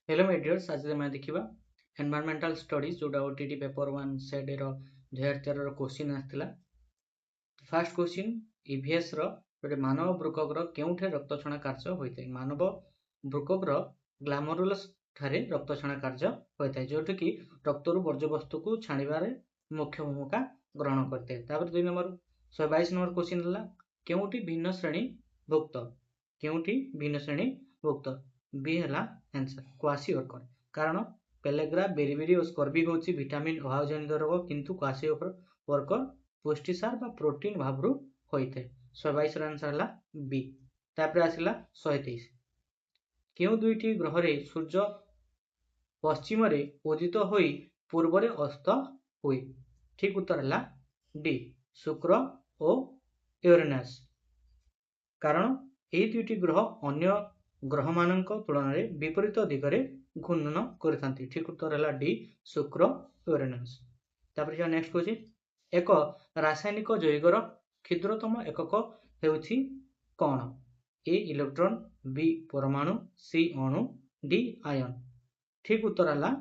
Hello my dears, आज मैं देखा एनवायरमेंटल स्टडीज जोटा ओटीटी पेपर 1 सेड रो 2013 रो क्वेश्चन आस्थिला। फर्स्ट क्वेश्चन ईवीएस रो जोटे मानव बृकक रो केउठे रक्तछणा कार्य होइतै। मानव बृकक रो ग्लैमरुलस ठारे रक्तछणा कार्य होइतै, जोटे कि रक्तरु वर्ज्यवस्तु को छाणिबारे मुख्य भूमिका ग्रहण करते। तापर 2 नंबर 122 नंबर क्वेश्चन हला केउठी भिन्न श्रेणी भुक्त। केउठी भिन्न श्रेणी भुक्त बी हला आंसर क्वासी वर्कर। कारण पेलेग्रा बेरीबेरी और स्कर्बी होची विटामिन अभाव जनित रोग, किंतु क्वासी वर्कर पुष्टिसार बा प्रोटीन भावरु होइथे। 122 रा आंसर हला बी। तापर आसिला 123 केउ दुईटी ग्रह रे सूर्य पश्चिम रे उदित होई पूर्व रे अस्त हुए। ठीक उत्तर हला डी शुक्र और यूरेनस। कारण एई दुईटी ग्रह अन्य ग्रह मानक तुलन रे विपरीत दिगरे घूर्णन करथांती। ठीक उत्तर हला डी शुक्र यूरेनस। तापर जा नेक्स्ट क्वेश्चन एक रासायनिक जैवर क्षुद्रतम एकक हेउछि कोन। ए इलेक्ट्रॉन, बी परमाणु, सी अणु, डी आयन। ठीक उत्तर हला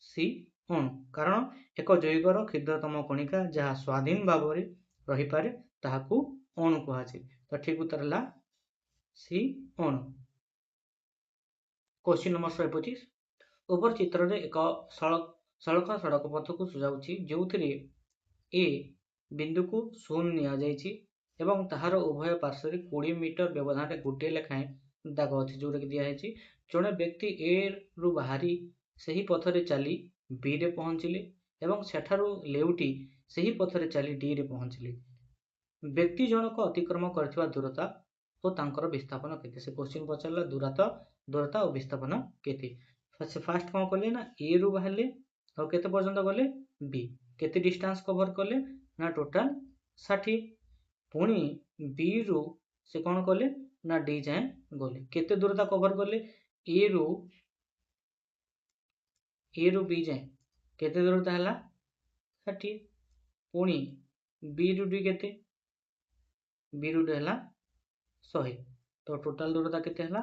सी अणु। कारण एक जैवर क्षुद्रतम कणिका जहाँ स्वाधीन भाव रे रही पारे ताहाकू अणु कहाछि। तो ठीक उत्तर हला सी अणु। क्वेश्चन नंबर 125 ऊपर चित्र रे एक सड़क पथ को सुझाउछि जोथिरे ए बिंदु को शून्य निया जाइछि एवं ताहार उभय पार्श्व रे 20 मीटर व्यवधान रे गोटे लेखाएं दाग अछि, जोटा कि दिया हैछि। जणे व्यक्ति ए रु बाहरी सही पथ रे चली बी रे पहुंचिले एवं सेठारु लेउटी सही पथ रे चली डी रे पहुंचिले। व्यक्ति जनक अतिक्रम करथिबा दूरता और तांकर विस्थापन केते। से क्वेश्चन पचारला दूरता और विस्थापन केते। फास्ट कौन कले ना ए रु बाहरले और केते पर्यंत गले बी। केते डिस्टेंस कवर कले ना टोटल 60। पुणी बी रु से कौन कले ना डी जाए गले। केते दूरता कवर कले ए रु बी जाए केते दूरता हला 60। पुणी बी रु डी केते बी रु डी हला 100। तो टोटल दूरता केते हला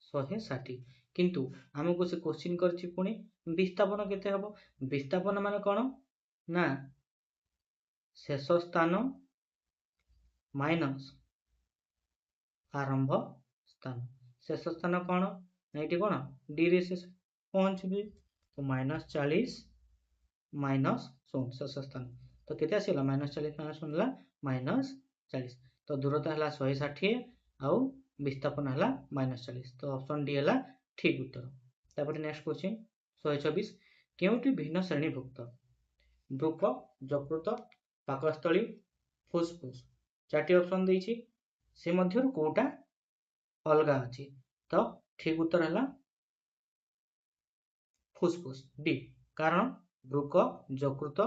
160। किंतु हमको से क्वेश्चन करछि पुणी विस्थापन केते हबो। विस्थापन माने कोन ना शेष स्थान माइनस आरंभ स्थान। शेष स्थान कोन एठी कोन डी रे से पहुंचबे तो -40 माइनस 100 शेष स्थान। तो केते आसिला -40 माइनस 100 हला -40। तो दूरता हला 160 आउ विस्थापन हला -40। तो ऑप्शन डी हला ठीक उत्तर। तापर नेक्स्ट क्वेश्चन 124 केउटी भिन्न श्रेणी भुक्त। वृक, यकृत, पाकस्थली, फुसफुस। चारटी ऑप्शन देछि, से मध्यरु कोटा अलगा अछि। तो ठीक उत्तर हला फुसफुस डी। कारण वृक, यकृत,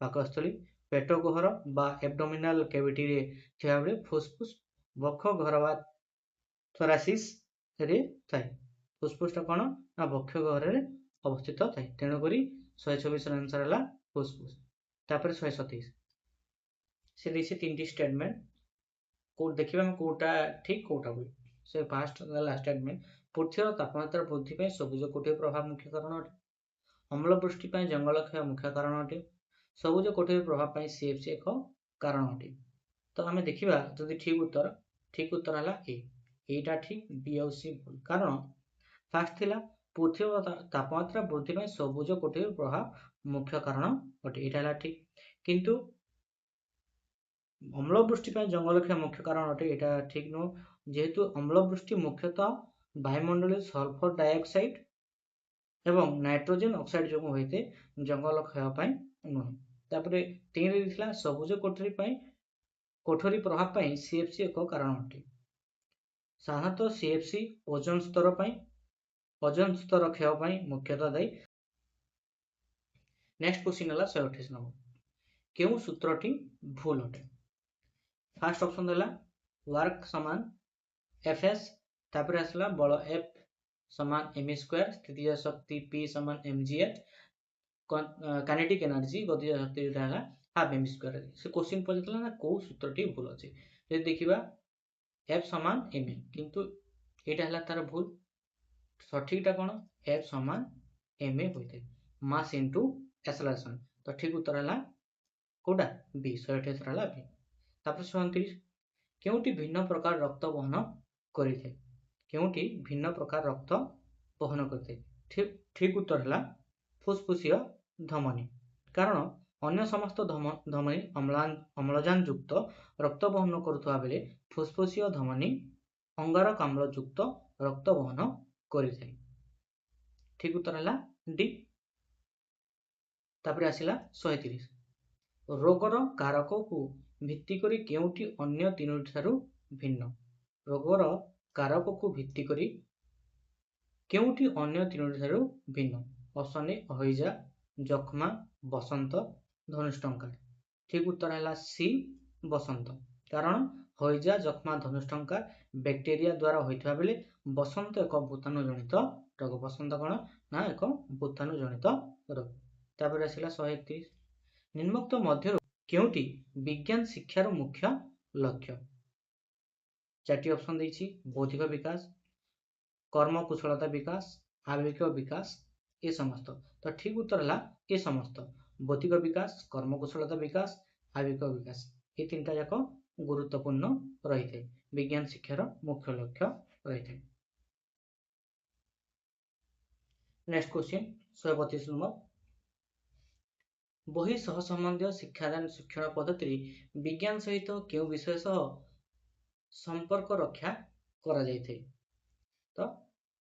पाकस्थली पेट गहर बा एब्डोमिनल कैविटी रे थिया बेले फुसफुस वक्ष गहर बा थोरासिस रे थाए। फुसफुस कोन ना वक्ष गहर रे अवस्थित थाए। तेणु करी 124 रा आंसर हला फुसफुस। तापर 127 से देछि तीनटी स्टेटमेंट को देखिबा कोटा ठीक कोटा बोल। से फास्ट वाला स्टेटमेंट पृथ्वीर तापमात्रा वृद्धि पे सबुज कोठी प्रभाव मुख्य कारण अटे। अम्ल वृष्टि पे जंगल क्षय मुख्य कारण अटे। सबुज कोठी प्रभाव पे सीएफसी एक कारण अटे। तो आमे देखिबा जदि ठीक उत्तर हला ए। एटा ठीक, बी और सी भूल। कारण फास्ट थिला पृथ्वी तापमात्रा वृद्धि पे सबुज कोठी प्रभाव मुख्य कारण अटे, एटा हला ठीक। किंतु अम्ल वृष्टि पे जंगल क्षय मुख्य कारण अटे, एटा ठीक नो। जेहेतु अम्ल वृष्टि मुख्यतः वायुमंडलीय सल्फर डाइऑक्साइड एवं नाइट्रोजन ऑक्साइड जो होइते जंगल क्षय पे नुहे। तापरे 3 रे दिखला सबुज कोठरी प्रभाव पे सीएफसी एक कारण अटे। साधारणतः सीएफसी ओजोन स्तर क्षय पे मुख्यतः दायी। नेक्स्ट क्वेश्चन हला 128 नंबर केउ सूत्रटी भूल अटे। फर्स्ट ऑप्शन देला वर्क समान एफएस। तापर आसला बल एफ समान एम स्क्वायर, स्थितीय शक्ति पी समान mgh, काइनेटिक एनर्जी गतिज शक्ति हला हाफ एम स्क्वायर। से क्वेश्चन पछतला ना को सूत्रटी भूल अछि। जे देखिबा एफ समान एम, किंतु एटा हला तार भूल। सठिकटा कौन F समान ma होता है मास इंटू एक्सेलरेशन। तो ठीक उत्तर है कोटा बी 128 रहा बी। तापर 29 केउटी भिन्न प्रकार रक्त वहन करिथे केउटी भिन्न प्रकार रक्त वहन करते ठीक ठीक उत्तर है फुसफुसीय धमनी कारण अन्य समस्त धमनी अम्लजान युक्त रक्त वहन करुवा बेले फुसफुसीय धमनी अंगारकाम्ल युक्त रक्त वहन करिथे ठीक उत्तर है डी। तापर आसिला 130 रोगर कारक को भित्ति करी केउटी अन्य तीनोटी ठारू भिन्न रोगर कारक को भित्ति करी केउटी अन्य तीनोटी ठारू भिन्न ऑप्शन ए हइजा जखमा बसंत धनुष्टंकार ठीक उत्तर है सी बसंत कारण हइजा जखमा धनुष्टंकार बैक्टेरिया द्वारा होइथबा बेले बसंत एक भूताणु जनित रोग बसंत कौन ना एक भूताणु जनित रोग। तापर आसिला 131 निम्नोक्त मध्य केउटी विज्ञान शिक्षार मुख्य लक्ष्य चार्टी ऑप्शन देछि बौद्धिक विकास कर्मकुशलता विकास आवेगिक विकास ए समस्त। तो ठीक उत्तर है ए समस्त बौद्धिक विकास कर्मकुशलता विकास आवेगिक विकास ये तीनटा जाक गुरुत्वपूर्ण रही थे विज्ञान शिक्षार मुख्य लक्ष्य रही थे। नेक्स्ट क्वेश्चन 132 नंबर बही सह संबंधी शिक्षादान शिक्षण पद्धति विज्ञान सहित क्यों विषय सह संपर्क रक्षा करा जायते। तो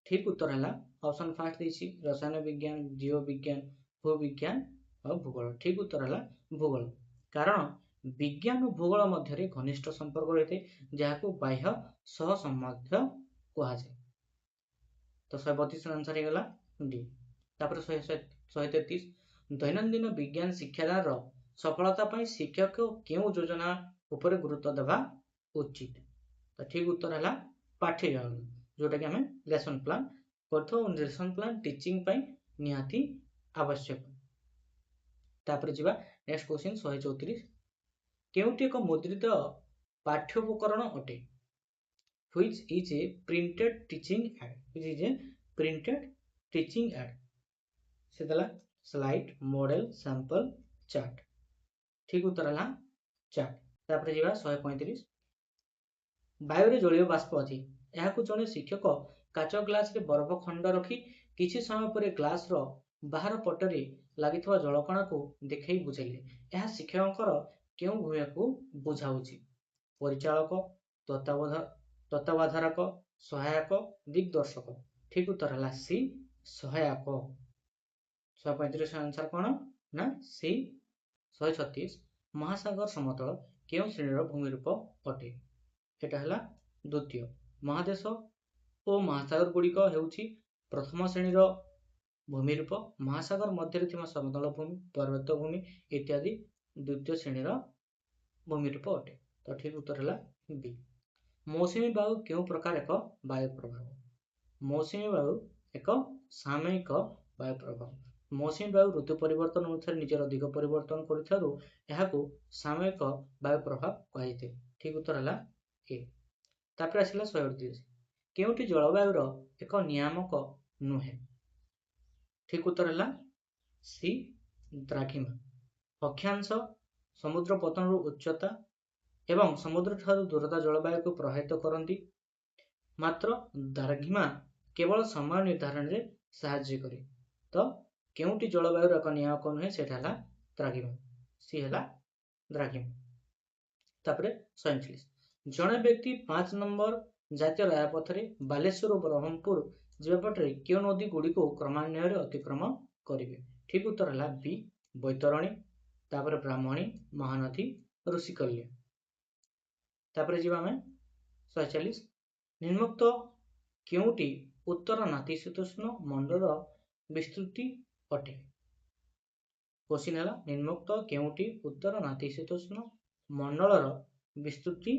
ठीक उत्तर है ऑप्शन फास्ट देछि रसायन विज्ञान जीव विज्ञान भूविज्ञान और भूगोल ठीक उत्तर है भूगोल कारण विज्ञान और भूगोल मध्य घनिष्ठ संपर्क रही है जहाँ बाह्य सह संबंध कहा जाए। तो 132 आंसर हो गला डी। तापर 133 दैनंदिन विज्ञान शिक्षादान सफलता पाई शिक्षक क्यों योजना उपरे गुरुत्व देवा उचित। तो ठीक उत्तर है पाठ्य योजना जोटा कि आम लेसन प्लान कर लेसन प्लान टीचिंग पाई निहाती आवश्यक। तापर जिबा नेक्स्ट क्वेश्चन 134 केउटी एक मुद्रित पाठ्योपकरण अटे which is a printed teaching aid which is a printed teaching aid से दला स्लाइड मॉडल सैंपल चार्ट ठीक उत्तर है चार्ट। तापर जिबा 135 वायु रे जलीय बाष्प अछि एहाकु जने शिक्षक काच ग्लास रे बरफ खंड रखी किछि समय पर ग्लास रो बाहर पटरे लागिथवा जलकणा को देखै बुझाइले एहा शिक्षककर केउ भूमिका को बुझाउछि परिचालक तत्वाधारक सहायक दिग्दर्शक ठीक उत्तर है सी सहायक। 135 आंसर कौन ना सी। 136 महासागर समतल केउ श्रेणीर भूमिरूप अटे एटा है द्वितीय महादेश और महासागर गुड़िक हेउछि प्रथम श्रेणीर भूमिरूप महासागर मध्य समतल भूमि पर्वत भूमि इत्यादि द्वितीय श्रेणीर भूमिरूप अटे। तो ठीक उत्तर है बी। मौसुमी वायु क्यों प्रकार एक वायु प्रभाव मौसुमी वायु एक सामयिक वायु प्रभाव मौसुमी वायु ऋतु परिवर्तन अनुसार निजर दिग परिवर्तन करिथारु एहाकु सामयिक वायु प्रभाव कहिते ठीक उत्तर है ए। तापर आसिला 138 केउटी जलवायुर एक नियामक नुहे ठीक उत्तर है सी द्राघिमा अक्षांश समुद्र पतन उच्चता एवं समुद्र ठारू दूरता जलवायु को प्रभावित करती मात्र द्राघिमा केवल समय निर्धारण में साहाय्य करे। तो केउटी जलवायु एक नियामक नुहे सेटा है द्राघिमा सी है द्राघिमा। तापर 47 जड़े व्यक्ति 5 नंबर जातीय राजपथ में बालेश्वर और ब्रह्मपुर जीवापटे क्यों नदी गुड़ी को क्रमान्वय अतिक्रम करेंगे ठीक उत्तर है बी बैतरणी तापर ब्राह्मणी महानदी ऋषिकल्य। तापर जीवा में 140 निम्नोक्त केउटी उत्तर नातिशीतोष्ण मंडल विस्तृति अटे क्वेश्चन है निम्नोक्त केउटी उत्तर नातिशीतोष्ण मंडल विस्तृति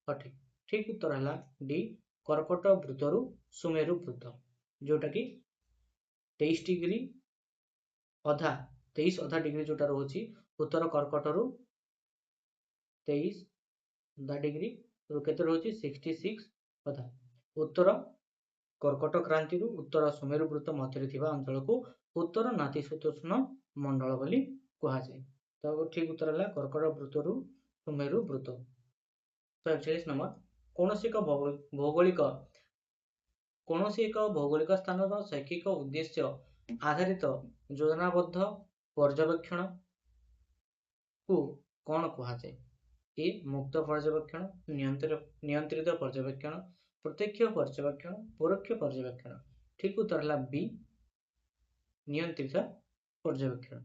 अटे ठीक उत्तर है डी कर्कट वृत्तरु सुमेरु वृत्त जोटा कि 23 डिग्री अधा 23 अधा डिग्री जोटा रोची उत्तर कर्कटरु 23 अधा डिग्री केते रोची 66 अधा उत्तर कर्कट क्रांति उत्तर सुमेरु वृत्त मध्य थिबा अंचल को उत्तर नातिशीतोष्ण मंडल बोली कहा जाए। तो ठीक उत्तर है कर्कट वृत्त रु सुमेरु वृत्त। 41 नंबर कौनसी एक भौगोलिक स्थान शैक्षिक उद्देश्य आधारित योजनाबद्ध पर्यवेक्षण को कौन कहा जाए? ए मुक्त पर्यवेक्षण, नियंत्रित पर्यवेक्षण, प्रत्यक्ष पर्यवेक्षण, परोक्ष पर्यवेक्षण। ठीक उत्तर है बी नियंत्रित पर्यवेक्षण।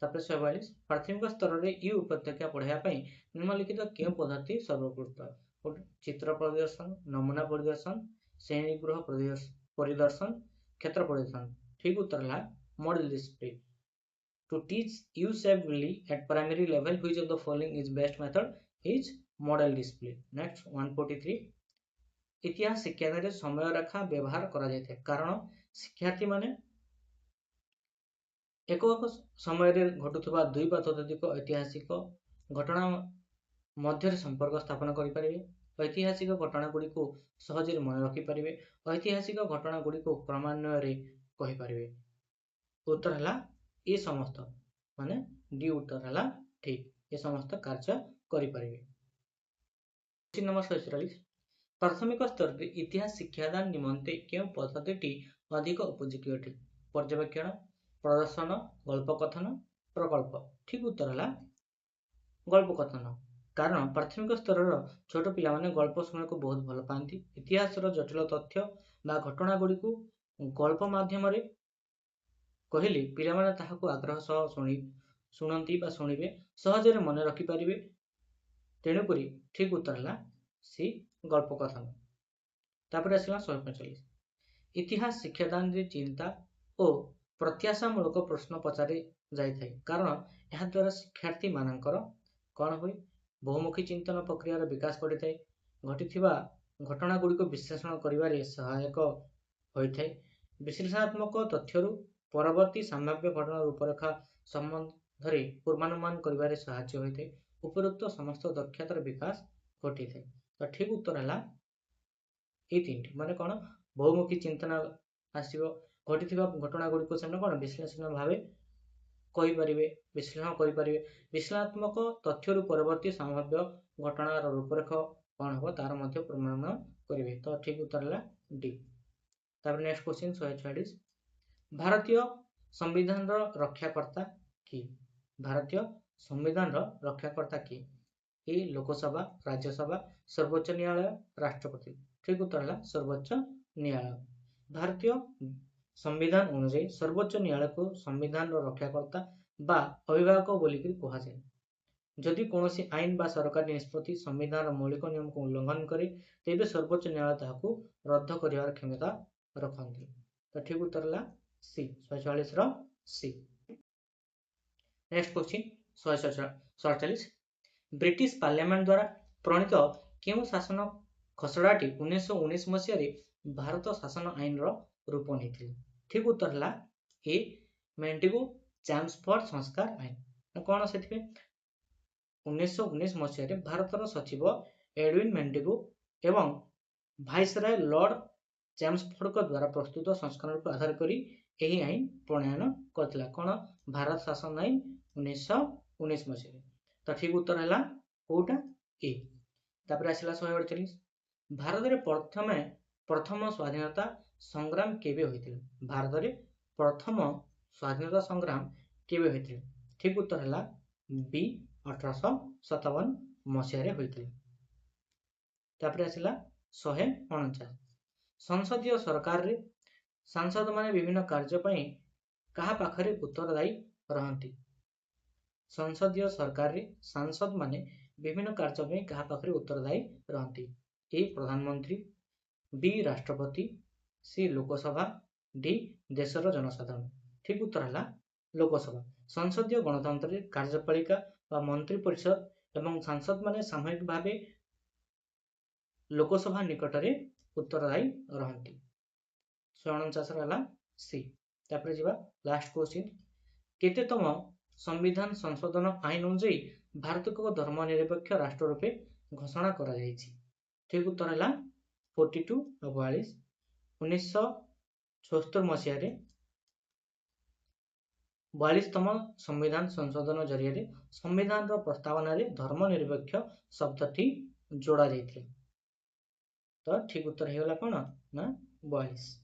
तापर 44 प्राथमिक स्तर रे ई उपत्यका पढ़ाया निम्नलिखित केउं पद्धति सर्वोत्कृष्ट? चित्र प्रदर्शन, नमूना प्रदर्शन, श्रेणीगृह परिदर्शन, क्षेत्र प्रदर्शन। ठीक उत्तर है model display. To teach usability at primary level, which of the following is best method? Is model display. Next 143 इतिहास शिक्षा समय रेखा व्यवहार करा जायते कारण शिक्षार्थी माने एक समय घटुवा दुई बा ततोधिक ऐतिहासिक घटना मध्य संपर्क स्थापन करें, ऐतिहासिक घटना गुड़ी को सहज मन रखिपारे, ऐतिहासिक घटना गुड़ी को क्रमान्वय कहींपारे। उत्तर है ये समस्त माने डी उत्तर है ठीक, ये समस्त कार्य करें। नंबर 47 प्राथमिक स्तर में इतिहास शिक्षादान निमंते क्यों पद्धति अधिक उपयोगी अटे? पर्यवेक्षण, प्रदर्शन, गल्पकथन, प्रकल्प। ठीक उत्तर है गल्पकथन। कारण प्राथमिक स्तर छोट पिला माने गल्प शुणा को बहुत भल पाती। इतिहास जटिल तथ्य बा घटना गुड़ी को गल्प माध्यम कहले पिला माने ताहाको आग्रह सह शुणती बा शुणिबे, सहजरे मन रखिपारे। तेणुक ठीक उत्तर है सी गल्पकथन। तापर आसला 145 इतिहास शिक्षादान रे चिंता और प्रत्याशामूलक प्रश्न पचारे जाए कारण यह द्वारा शिक्षार्थी मानकर कौन हुए बहुमुखी चिंतन प्रक्रिया विकास बढ़ी घटी घटना गुड़ी को विश्लेषण कर सहायक होता है। विश्लेषणात्मक तथ्य परवर्ती संभाव्य घटना रूपरेखा संबंध में पूर्वानुमान कर साहाय्य होता है। उपरोक्त समस्त दक्षतार विकास घटी है। तो ठीक उत्तर है ये तीन माने कौन बहुमुखी चिंतन आसो घटी घटना गुड़ी को कौन विश्लेषण भाव कहींपर विश्लेषण करें। विश्लेषणात्मक तथ्य परवर्ती संभाव्य घटनार रूपरेख कौन हम तार पूर्वानुमान करेंगे। तो ठीक उत्तर है डी। नेक्स्ट क्वेश्चन 146 भारतीय संविधान रक्षाकर्ता किए? भारतीय संविधान रक्षाकर्ता किए? ए लोकसभा, राज्यसभा, सर्वोच्च न्यायालय, राष्ट्रपति। ठीक उत्तर है सर्वोच्च न्यायालय। भारतीय संविधान अनुसार सर्वोच्च न्यायालय को संविधान रक्षाकर्ता बा अभिभावक बोलिकी कहा जाए। जदि कौन आईन बा सरकारी निष्पत्ति संविधान मौलिक नियम को उल्लंघन करे तेबे सर्वोच्च न्यायालय ताहाको रद्द करिवार क्षमता रखती। तो ठीक उत्तर है सी 146 सी। नेक्स्ट क्वेश्चन 147 ब्रिटिश पार्लियामेंट द्वारा प्रणीत क्यों शासन खसड़ाटी 1919 मसीह भारत शासन आईन रूप नहीं? ठीक उत्तर है ए मेंटिगो चैम्सफोर्ड संस्कार आईन। कौन से 1919 मसीह भारतर सचिव एडविन मेंटिगो एवं भाइसराय लॉर्ड चैम्सफोर्ड द्वारा प्रस्तुत संस्करण को आधार करी यही आईन प्रणयन करथिला। कौन भारत शासन आईन 1919 मसीह। तो ठीक उत्तर है कोटा ए। तापर आसला 148 भारत में प्रथम स्वाधीनता संग्राम केबे होइथिला? भारत में प्रथम स्वाधीनता संग्राम केबे होइथिला? ठीक उत्तर है बी 1857 मसीह होइथिला। तापर आसला 149 संसदीय सरकार रे सांसद माने विभिन्न कार्य पई कहा पाखरे उत्तरदायी रहंती? संसदीय सरकार रे सांसद माने विभिन्न कार्य पई कहा पाखरे उत्तरदायी रहंती? ए प्रधानमंत्री, बी राष्ट्रपति, सी लोकसभा, डी देशर जनसाधारण। ठीक उत्तर है लोकसभा। संसदीय गणतंत्र कार्यपालिका व मंत्री परिषद एवं सांसद माने सामूहिक भाव लोकसभा निकट में उत्तरदायी रहंती। 149 सी। तापर जीवा लास्ट क्वेश्चन केतेतम संविधान संशोधन आईन अनुसार भारत को धर्मनिरपेक्ष राष्ट्र रूपे घोषणा करा जायछि? ठीक उत्तर है 42 42 1976 ମସିହାରେ 42ତମ ସମ୍ବିଧାନ ସଂଶୋଧନ ଜରିଆରେ ସମ୍ବିଧାନର ପ୍ରସ୍ତାବନାରେ ଧର୍ମନିରପେକ୍ଷ ଶବ୍ଦଟି ଯୋଡ଼ା ଯାଇଥିଲା। ତ ଠିକ ଉତ୍ତର ହେଇଗଲା କଣ ନା 42।